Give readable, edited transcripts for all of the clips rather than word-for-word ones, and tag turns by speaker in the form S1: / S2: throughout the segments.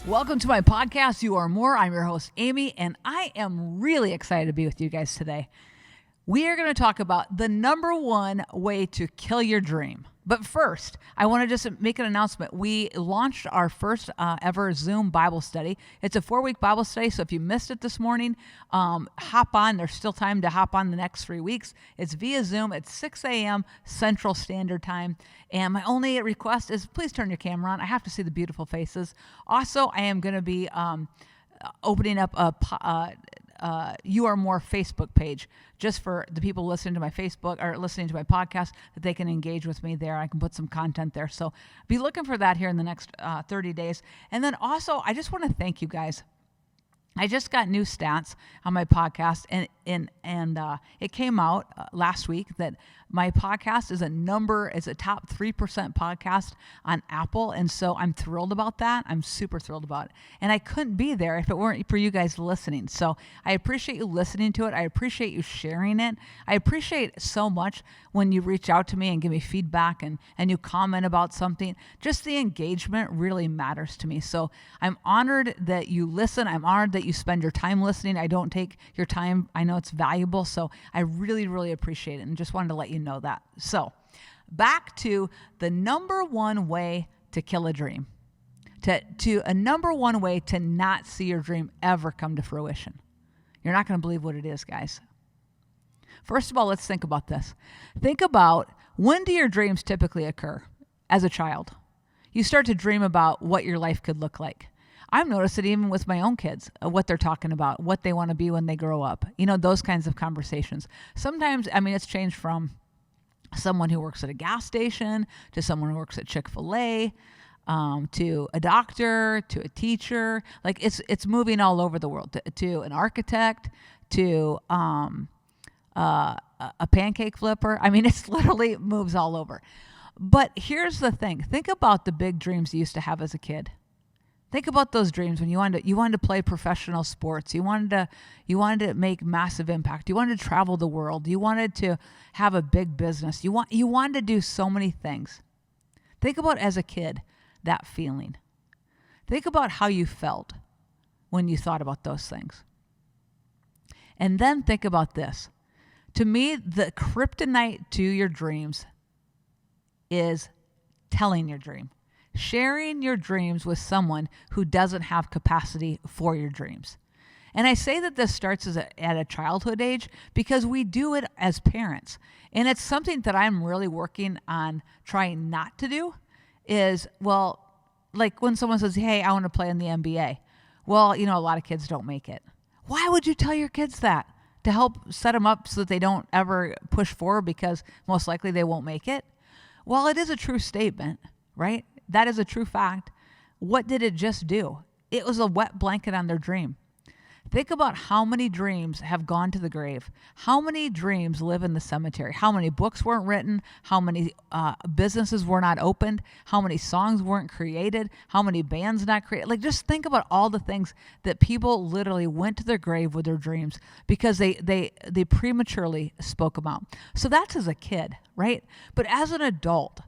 S1: Welcome to my podcast, You Are More. I'm your host, Amy, and I am really excited to be with you guys today. We are going to talk about the number one way to kill your dream. But first, I want to just make an announcement. We launched our first ever Zoom Bible study. It's a 4-week Bible study, so if you missed it this morning, hop on. There's still time to hop on the next 3 weeks. It's via Zoom at 6 a.m. Central Standard Time. And my only request is please turn your camera on. I have to see the beautiful faces. Also, I am going to be opening up a You Are More Facebook page just for the people listening to my Facebook or listening to my podcast, that they can engage with me there. I can put some content there. So be looking for that here in the next 30 days. And then also, I just want to thank you guys. I just got new stats on my podcast, and it came out last week that my podcast is a top 3% podcast on Apple, and so I'm thrilled about that. I'm super thrilled about it, and I couldn't be there if it weren't for you guys listening. So I appreciate you listening to it. I appreciate you sharing it. I appreciate so much when you reach out to me and give me feedback and you comment about something. Just the engagement really matters to me. So I'm honored that you listen. I'm honored that you spend your time listening. I don't take your time. I know it's valuable. So I really, really appreciate it, and just wanted to let you know that. So back to the number one way to kill a dream, to a number one way to not see your dream ever come to fruition. You're not going to believe what it is, guys. First of all, let's think about this. Think about, when do your dreams typically occur? As a child, you start to dream about what your life could look like. I've noticed it even with my own kids, what they're talking about, what they want to be when they grow up. You know, those kinds of conversations. Sometimes, it's changed from someone who works at a gas station to someone who works at Chick-fil-A, to a doctor, to a teacher. Like it's moving all over the world, to an architect, to a pancake flipper. It's literally moves all over. But here's the thing. Think about the big dreams you used to have as a kid. Think about those dreams when you wanted to play professional sports. You wanted to make massive impact. You wanted to travel the world. You wanted to have a big business. You wanted to do so many things. Think about, as a kid, that feeling. Think about how you felt when you thought about those things. And then think about this. To me, the kryptonite to your dreams is telling your dream. Sharing your dreams with someone who doesn't have capacity for your dreams. And I say that this starts at a childhood age because we do it as parents. And it's something that I'm really working on trying not to do is, like when someone says, hey, I want to play in the NBA. Well, a lot of kids don't make it. Why would you tell your kids that? To help set them up so that they don't ever push forward because most likely they won't make it? Well, it is a true statement, right? That is a true fact. What did it just do? It was a wet blanket on their dream. Think about how many dreams have gone to the grave. How many dreams live in the cemetery? How many books weren't written? How many businesses were not opened? How many songs weren't created? How many bands not created? Like, just think about all the things that people literally went to their grave with their dreams because they prematurely spoke them out. So that's as a kid, right? But as an adult,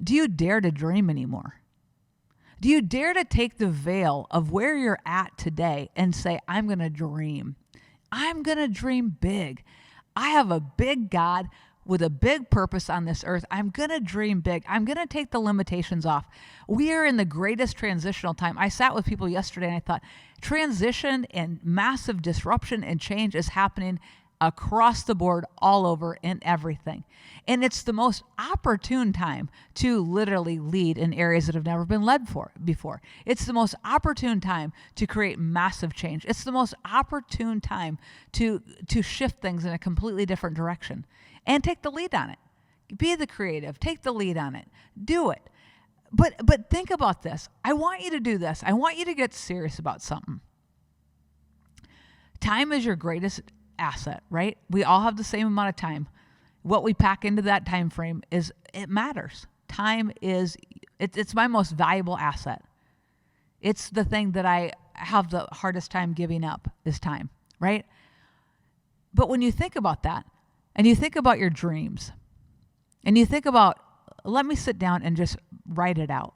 S1: do you dare to dream anymore? Do you dare to take the veil of where you're at today and say, I'm going to dream. I'm going to dream big. I have a big God with a big purpose on this earth. I'm going to dream big. I'm going to take the limitations off. We are in the greatest transitional time. I sat with people yesterday and I thought, transition and massive disruption and change is happening across the board, all over, in everything. And it's the most opportune time to literally lead in areas that have never been led before. It's the most opportune time to create massive change. It's the most opportune time to shift things in a completely different direction and take the lead on it. Be the creative. Take the lead on it. Do it. But think about this. I want you to do this. I want you to get serious about something. Time is your greatest asset, right? We all have the same amount of time. What we pack into that time frame it matters. Time it's my most valuable asset. It's the thing that I have the hardest time giving up is time, right? But when you think about that, and you think about your dreams, and you think about, let me sit down and just write it out.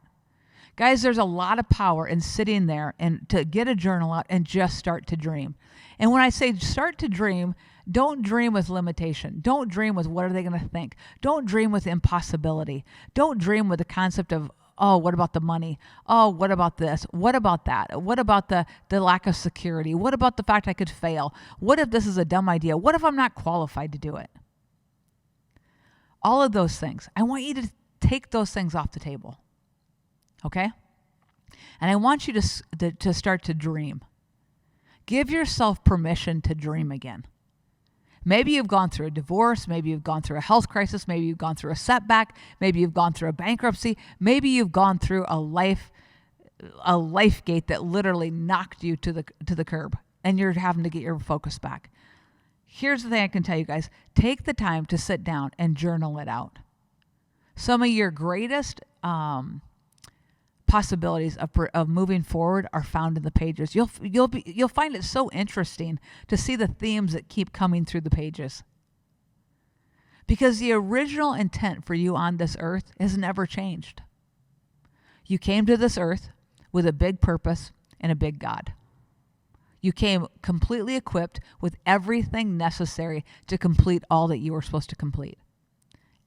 S1: Guys, there's a lot of power in sitting there and to get a journal out and just start to dream. And when I say start to dream, don't dream with limitation. Don't dream with what are they going to think. Don't dream with impossibility. Don't dream with the concept of, oh, what about the money? Oh, what about this? What about that? What about the lack of security? What about the fact I could fail? What if this is a dumb idea? What if I'm not qualified to do it? All of those things. I want you to take those things off the table. Okay? And I want you to start to dream. Give yourself permission to dream again. Maybe you've gone through a divorce. Maybe you've gone through a health crisis. Maybe you've gone through a setback. Maybe you've gone through a bankruptcy. Maybe you've gone through a life gate that literally knocked you to the curb, and you're having to get your focus back. Here's the thing I can tell you guys. Take the time to sit down and journal it out. Some of your greatest possibilities of moving forward are found in the pages. You'll find it so interesting to see the themes that keep coming through the pages. Because the original intent for you on this earth has never changed. You came to this earth with a big purpose and a big God. You came completely equipped with everything necessary to complete all that you were supposed to complete.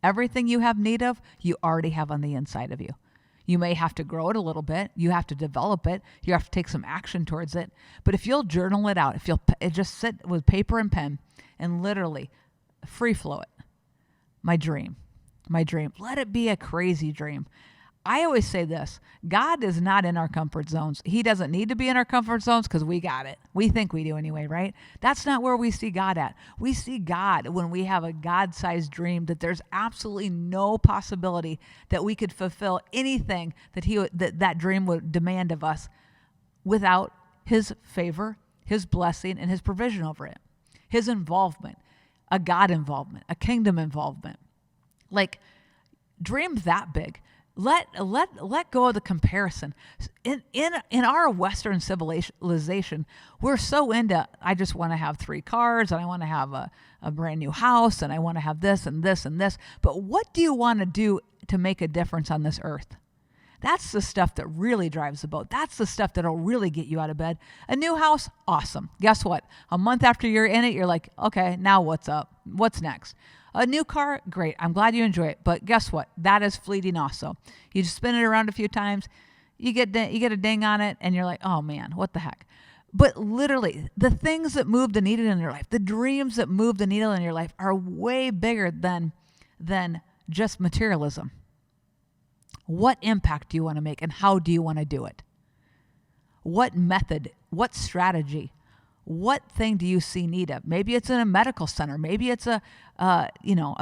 S1: Everything you have need of, you already have on the inside of you. You may have to grow it a little bit. You have to develop it. You have to take some action towards it. But if you'll journal it out, if you'll just sit with paper and pen and literally free flow it. My dream. Let it be a crazy dream. I always say this, God is not in our comfort zones. He doesn't need to be in our comfort zones because we got it. We think we do anyway, right? That's not where we see God at. We see God when we have a God-sized dream that there's absolutely no possibility that we could fulfill anything that dream would demand of us without His favor, His blessing, and His provision over it. His involvement, a God involvement, a kingdom involvement. Like, dream that big. Let go of the comparison. In our Western civilization, we're so into, I just want to have 3 cars, and I want to have a brand new house, and I want to have this and this and this. But what do you want to do to make a difference on this earth? That's the stuff that really drives the boat. That's the stuff that'll really get you out of bed. A new house, awesome. Guess what? A month after you're in it, you're like, okay, now what's up? What's next? A new car, great. I'm glad you enjoy it. But guess what? That is fleeting also. You just spin it around a few times, you get a ding on it, and you're like, oh man, what the heck? But literally, the things that move the needle in your life, the dreams that move the needle in your life are way bigger than just materialism. What impact do you want to make, and how do you want to do it? What method, what strategy, what thing do you see need of? Maybe it's in a medical center. Maybe it's a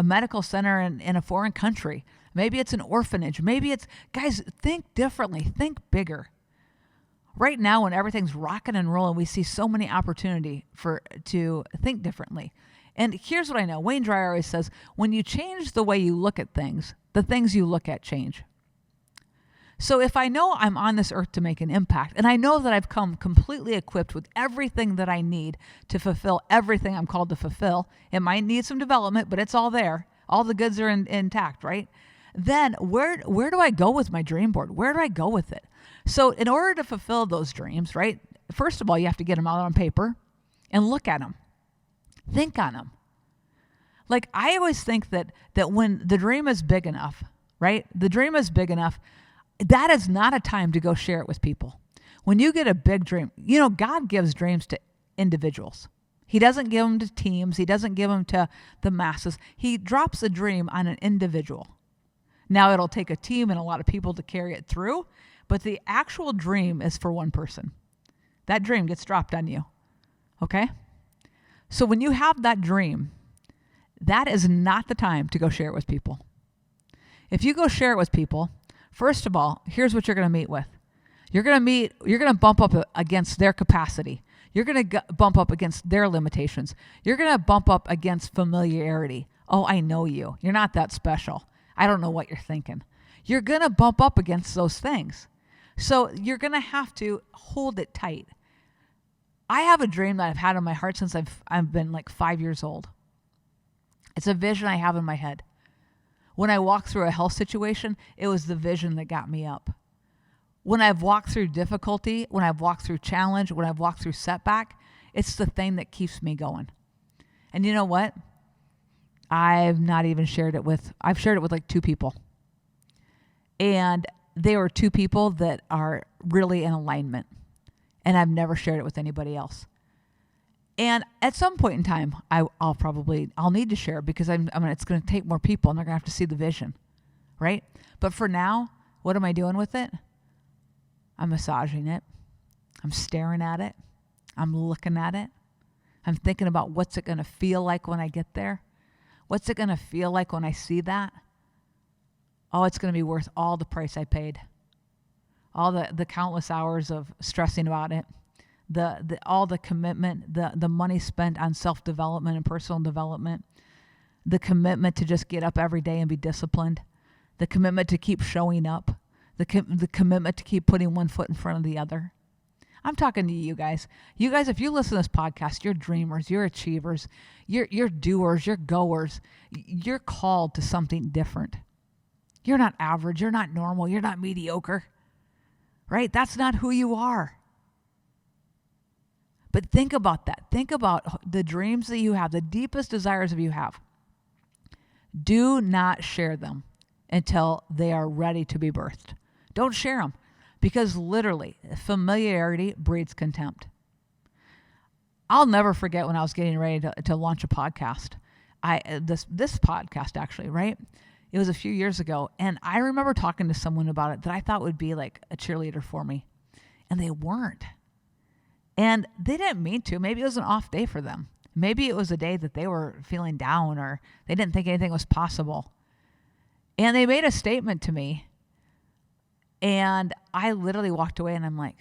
S1: medical center in a foreign country. Maybe it's an orphanage. Maybe it's, guys, think differently. Think bigger. Right now, when everything's rocking and rolling, we see so many opportunity to think differently. And here's what I know. Wayne Dyer always says, when you change the way you look at things, the things you look at change. So if I know I'm on this earth to make an impact, and I know that I've come completely equipped with everything that I need to fulfill everything I'm called to fulfill, it might need some development, but it's all there. All the goods are intact, right? Then where do I go with my dream board? Where do I go with it? So in order to fulfill those dreams, right, first of all, you have to get them out on paper and look at them. Think on them. Like, I always think that when the dream is big enough, right, the dream is big enough, that is not a time to go share it with people. When you get a big dream, God gives dreams to individuals. He doesn't give them to teams. He doesn't give them to the masses. He drops a dream on an individual. Now, it'll take a team and a lot of people to carry it through, but the actual dream is for one person. That dream gets dropped on you, okay? So when you have that dream, that is not the time to go share it with people. If you go share it with people, first of all, here's what you're going to meet with. You're going to bump up against their capacity. You're going to bump up against their limitations. You're going to bump up against familiarity. Oh, I know you. You're not that special. I don't know what you're thinking. You're going to bump up against those things. So you're going to have to hold it tight. I have a dream that I've had in my heart since I've been like 5 years old. It's a vision I have in my head. When I walk through a health situation, it was the vision that got me up. When I've walked through difficulty, when I've walked through challenge, when I've walked through setback, it's the thing that keeps me going. And you know what? I've shared it with like 2 people. And they were 2 people that are really in alignment. And I've never shared it with anybody else. And at some point in time, I'll need to share because it's going to take more people and they're going to have to see the vision, right? But for now, what am I doing with it? I'm massaging it. I'm staring at it. I'm looking at it. I'm thinking about what's it going to feel like when I get there? What's it going to feel like when I see that? Oh, it's going to be worth all the price I paid. All the countless hours of stressing about it. All the commitment, the money spent on self-development and personal development. The commitment to just get up every day and be disciplined. The commitment to keep showing up. The commitment to keep putting one foot in front of the other. I'm talking to you guys. You guys, if you listen to this podcast, you're dreamers, you're achievers, you're doers, you're goers. You're called to something different. You're not average, you're not normal, you're not mediocre. Right? That's not who you are. But think about that. Think about the dreams that you have, the deepest desires that you have. Do not share them until they are ready to be birthed. Don't share them because literally familiarity breeds contempt. I'll never forget when I was getting ready to launch a podcast. This podcast actually, right? It was a few years ago, and I remember talking to someone about it that I thought would be like a cheerleader for me, and they weren't. And they didn't mean to. Maybe it was an off day for them. Maybe it was a day that they were feeling down or they didn't think anything was possible. And they made a statement to me. And I literally walked away and I'm like,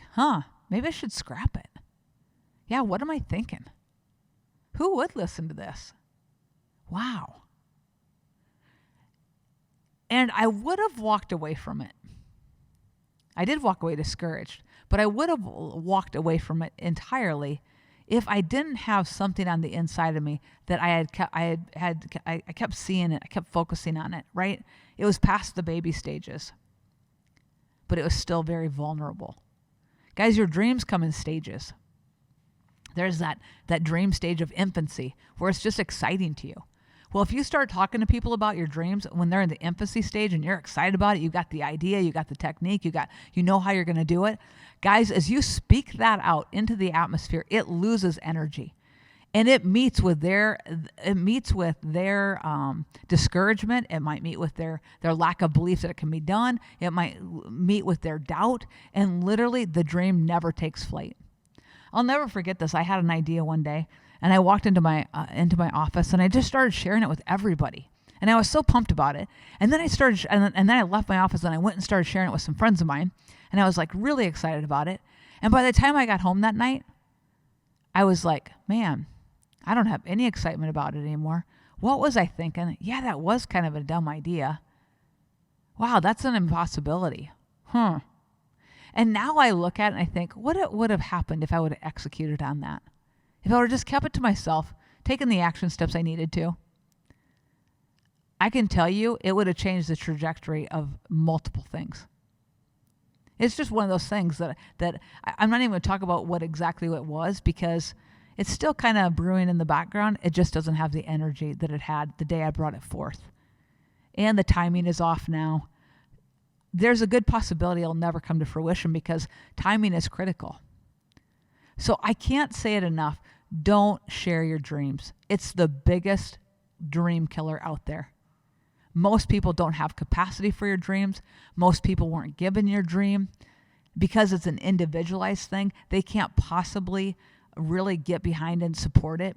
S1: maybe I should scrap it. Yeah, what am I thinking? Who would listen to this? Wow. And I would have walked away from it. I did walk away discouraged, but I would have walked away from it entirely if I didn't have something on the inside of me that I kept seeing it, I kept focusing on it, right? It was past the baby stages, but it was still very vulnerable. Guys, your dreams come in stages. There's that dream stage of infancy where it's just exciting to you. Well, if you start talking to people about your dreams when they're in the infancy stage and you're excited about it, you got the idea, you got the technique, you know how you're going to do it. Guys, as you speak that out into the atmosphere, it loses energy. And it meets with their discouragement. It might meet with their lack of belief that it can be done. It might meet with their doubt. And literally, the dream never takes flight. I'll never forget this. I had an idea one day, and I walked into my office, and I just started sharing it with everybody. And I was so pumped about it. And then and then I left my office, and I went and started sharing it with some friends of mine. And I was like really excited about it. And by the time I got home that night, I was like, man, I don't have any excitement about it anymore. What was I thinking? Yeah, that was kind of a dumb idea. Wow, that's an impossibility. And now I look at it and I think, what would have happened if I would have executed on that? If I would have just kept it to myself, taken the action steps I needed to, I can tell you it would have changed the trajectory of multiple things. It's just one of those things that I'm not even going to talk about what exactly it was because it's still kind of brewing in the background. It just doesn't have the energy that it had the day I brought it forth. And the timing is off now. There's a good possibility it'll never come to fruition because timing is critical. So I can't say it enough. Don't share your dreams. It's the biggest dream killer out there. Most people don't have capacity for your dreams. Most people weren't given your dream. Because it's an individualized thing, they can't possibly really get behind and support it.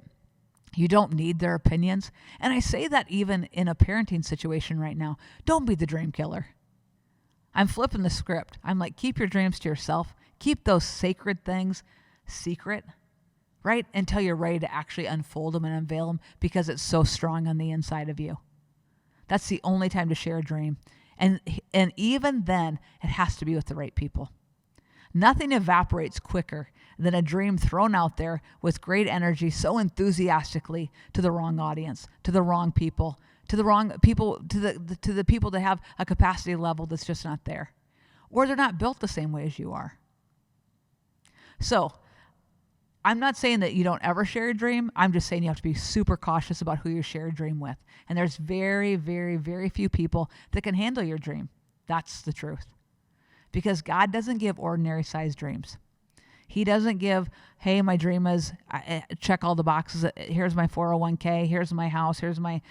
S1: You don't need their opinions. And I say that even in a parenting situation right now. Don't be the dream killer. I'm flipping the script. I'm like, keep your dreams to yourself. Keep those sacred things secret, right? Until you're ready to actually unfold them and unveil them because it's so strong on the inside of you. That's the only time to share a dream. And even then, it has to be with the right people. Nothing evaporates quicker than a dream thrown out there with great energy so enthusiastically to the wrong audience, to the wrong people, to the wrong people, to the people that have a capacity level that's just not there. or they're not built the same way as you are. So I'm not saying that you don't ever share your dream. I'm just saying you have to be super cautious about who you share your dream with. And there's very, very, very few people that can handle your dream. That's the truth. Because God doesn't give ordinary sized dreams. He doesn't give, hey, my dream is check all the boxes. Here's my 401k. Here's my house. Here's my,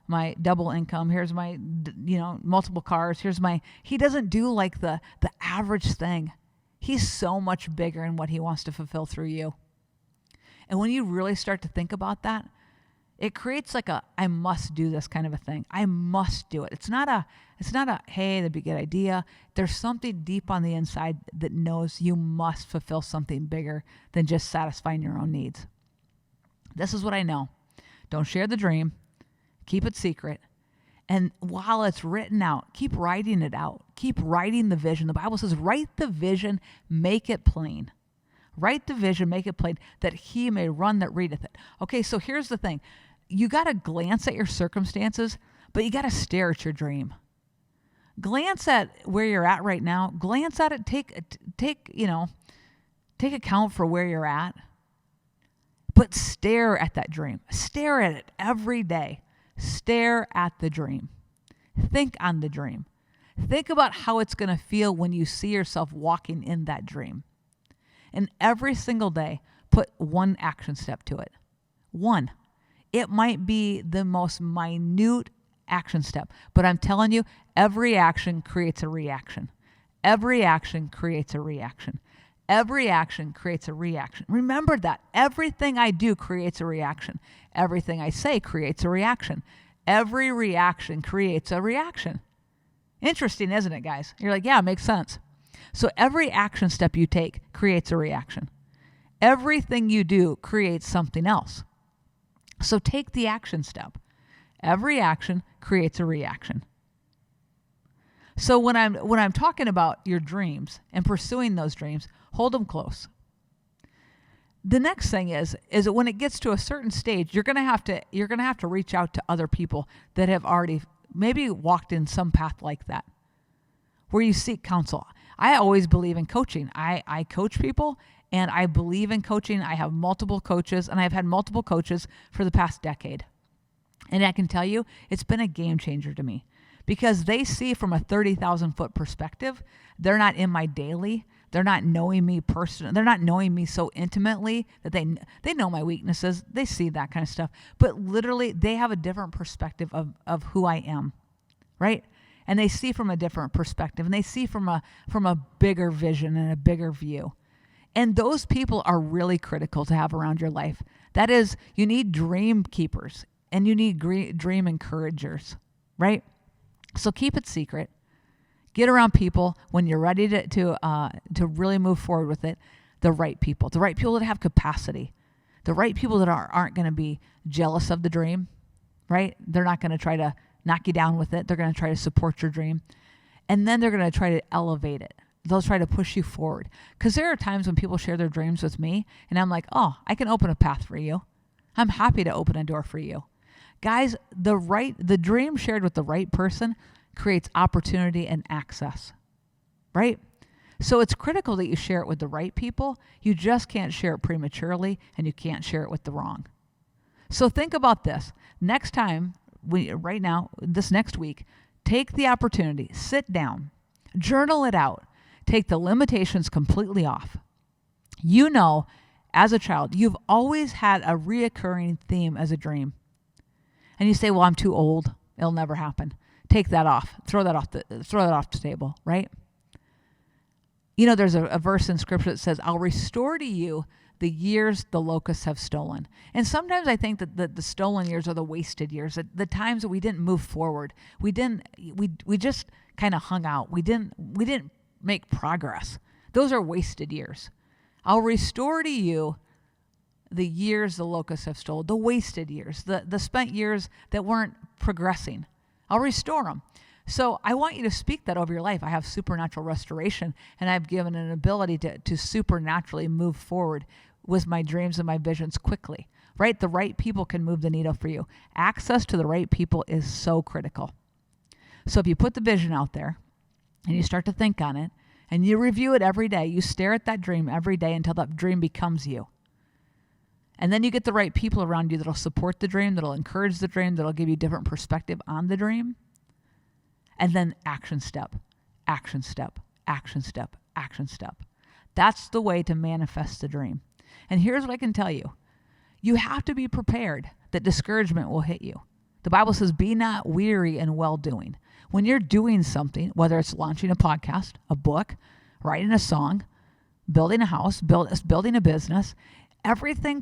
S1: my double income. Here's my, multiple cars. He doesn't do like the average thing. He's so much bigger in what he wants to fulfill through you. And when you really start to think about that, it creates like I must do this kind of a thing. I must do it. It's not a, hey, that'd be a good idea. There's something deep on the inside that knows you must fulfill something bigger than just satisfying your own needs. This is what I know. Don't share the dream. Keep it secret. And while it's written out, keep writing it out. Keep writing the vision. The Bible says, write the vision, make it plain. Write the vision, make it plain, that he may run that readeth it. Okay, so here's the thing. You got to glance at your circumstances, but you got to stare at your dream. Glance at where you're at right now. Glance at it. Take account for where you're at. But stare at that dream. Stare at it every day. Stare at the dream. Think on the dream. Think about how it's going to feel when you see yourself walking in that dream. And every single day, put one action step to it. One. It might be the most minute action step, but I'm telling you, every action creates a reaction. Every action creates a reaction. Every action creates a reaction. Remember that. Everything I do creates a reaction. Everything I say creates a reaction. Every reaction creates a reaction. Interesting, isn't it, guys? You're like, yeah, it makes sense. So every action step you take creates a reaction. Everything you do creates something else. So take the action step. Every action creates a reaction. So when I'm talking about your dreams and pursuing those dreams, hold them close. The next thing is that when it gets to a certain stage, you're gonna have to reach out to other people that have already maybe walked in some path like that, where you seek counsel. I always believe in coaching. I coach people, and I believe in coaching. I have multiple coaches, and I've had multiple coaches for the past decade. And I can tell you, it's been a game changer to me, because they see from a 30,000 foot perspective. They're not in my daily. They're not knowing me personally. They're not knowing me so intimately that they know my weaknesses. They see that kind of stuff. But literally, they have a different perspective of who I am, right? And they see from a different perspective, and they see from a bigger vision and a bigger view. And those people are really critical to have around your life. That is, you need dream keepers and you need dream encouragers, right? So keep it secret. Get around people when you're ready to really move forward with it. The right people that have capacity, the right people that aren't going to be jealous of the dream, right? They're not going to try to knock you down with it. They're going to try to support your dream. And then they're going to try to elevate it. They'll try to push you forward. Because there are times when people share their dreams with me, and I'm like, oh, I can open a path for you. I'm happy to open a door for you. Guys, the dream shared with the right person creates opportunity and access, right? So it's critical that you share it with the right people. You just can't share it prematurely, and you can't share it with the wrong. So think about this. Next time, this next week, take the opportunity, sit down, journal it out, take the limitations completely off. You know, as a child, you've always had a reoccurring theme as a dream. And you say, well, I'm too old. It'll never happen. Take that off. Throw that off the table, right? You know, there's a verse in Scripture that says, I'll restore to you the years the locusts have stolen. And sometimes I think that the stolen years are the wasted years, the times that we didn't move forward. We just kind of hung out. We didn't make progress. Those are wasted years. I'll restore to you the years the locusts have stolen, the wasted years, the spent years that weren't progressing. I'll restore them. So I want you to speak that over your life. I have supernatural restoration, and I've given an ability to supernaturally move forward with my dreams and my visions quickly, right? The right people can move the needle for you. Access to the right people is so critical. So if you put the vision out there, and you start to think on it, and you review it every day. You stare at that dream every day until that dream becomes you. And then you get the right people around you that'll support the dream, that'll encourage the dream, that'll give you different perspective on the dream. And then action step, action step, action step, action step. That's the way to manifest the dream. And here's what I can tell you. You have to be prepared that discouragement will hit you. The Bible says, be not weary in well-doing. When you're doing something, whether it's launching a podcast, a book, writing a song, building a house, building a business, everything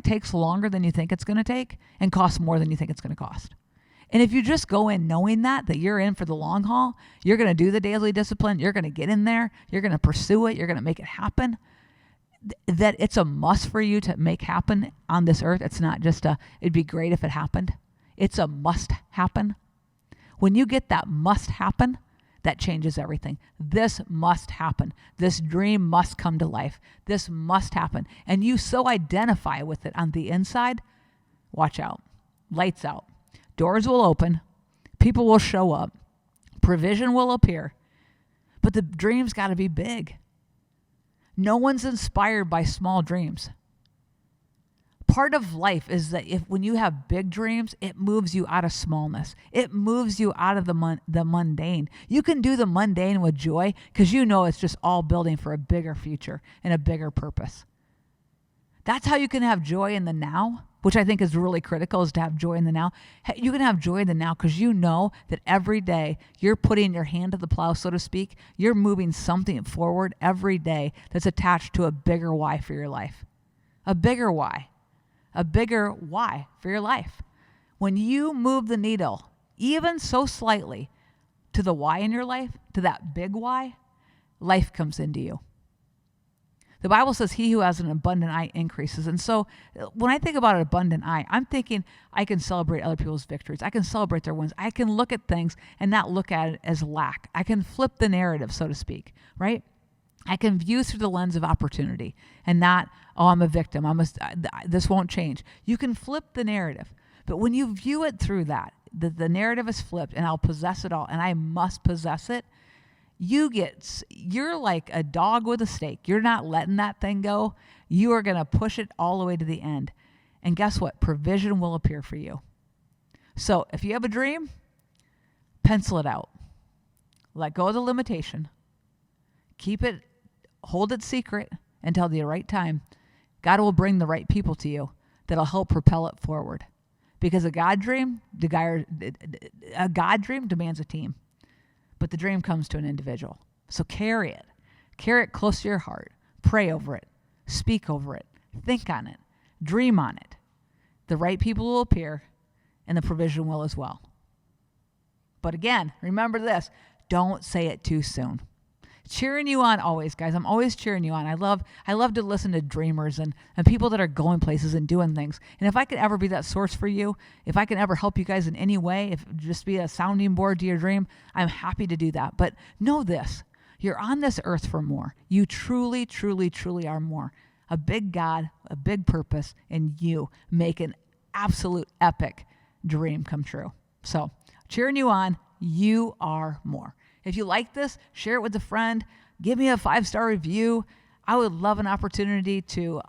S1: takes longer than you think it's going to take and costs more than you think it's going to cost. And if you just go in knowing that you're in for the long haul, you're going to do the daily discipline, you're going to get in there, you're going to pursue it, you're going to make it happen, that it's a must for you to make happen on this earth. It's not just it'd be great if it happened. It's a must happen. When you get that must happen, that changes everything. This must happen. This dream must come to life. This must happen. And you so identify with it on the inside, watch out. Lights out. Doors will open. People will show up. Provision will appear. But the dream's got to be big. No one's inspired by small dreams. Part of life is that when you have big dreams, it moves you out of smallness. It moves you out of the mundane. You can do the mundane with joy because you know it's just all building for a bigger future and a bigger purpose. That's how you can have joy in the now, which I think is really critical, is to have joy in the now. You can have joy in the now because you know that every day you're putting your hand to the plow, so to speak. You're moving something forward every day that's attached to a bigger why for your life. A bigger why. A bigger why for your life. When you move the needle, even so slightly, to the why in your life, to that big why, life comes into you. The Bible says he who has an abundant eye increases. And so when I think about an abundant eye, I'm thinking I can celebrate other people's victories. I can celebrate their wins. I can look at things and not look at it as lack. I can flip the narrative, so to speak, right? I can view through the lens of opportunity and not, oh, I'm a victim. This won't change. You can flip the narrative. But when you view it through that, the narrative is flipped and I'll possess it all and I must possess it, you're like a dog with a stake. You're not letting that thing go. You are going to push it all the way to the end. And guess what? Provision will appear for you. So if you have a dream, pencil it out. Let go of the limitation. Hold it secret until the right time. God will bring the right people to you that'll help propel it forward. Because a God dream demands a team. But the dream comes to an individual. So carry it. Carry it close to your heart. Pray over it. Speak over it. Think on it. Dream on it. The right people will appear, and the provision will as well. But again, remember this. Don't say it too soon. Cheering you on always, guys. I'm always cheering you on. I love to listen to dreamers and people that are going places and doing things. And if I could ever be that source for you, if I can ever help you guys in any way, if just be a sounding board to your dream, I'm happy to do that. But know this, you're on this earth for more. You truly, truly, truly are more. A big God, a big purpose, and you make an absolute epic dream come true. So cheering you on, you are more. If you like this, share it with a friend. Give me a 5-star review. I would love an opportunity to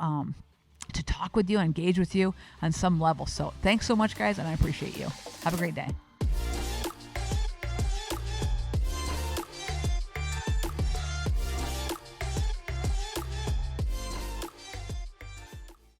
S1: talk with you, engage with you on some level. So thanks so much, guys, and I appreciate you. Have a great day.